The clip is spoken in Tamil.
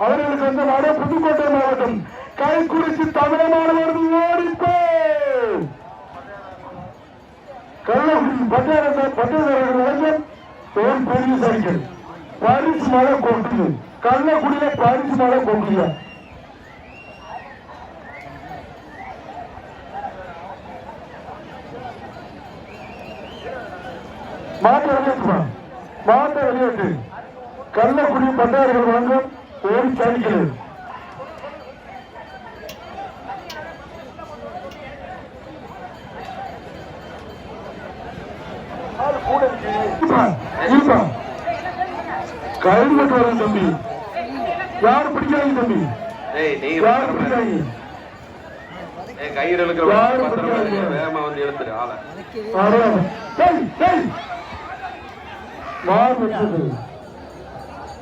அவர்களுக்கு வந்த நாடு புதுக்கோட்டை மாவட்டம் கைக்குறிச்சி தமிழமானவர்கள் ஓடிப்போ கள்ளக்குடி பட்டேரர்கள் ஒரு பெரிய சைக்கிள் பரிசு மழை கொண்டு கள்ளக்குடியில பரிசு மழை கொண்டு மாட்ட வெளியேற்று கள்ளக்குடி பட்டேரர்கள் வழங்கும் ஒரு சைக்கிள் கயிறு கட்டு வரும் தம்பி யாரு பிடிக்காங்க தம்பி யாரு பிடிக்காங்க கயிறு வேகமா வந்து எடுத்துரு ஆளை மாறு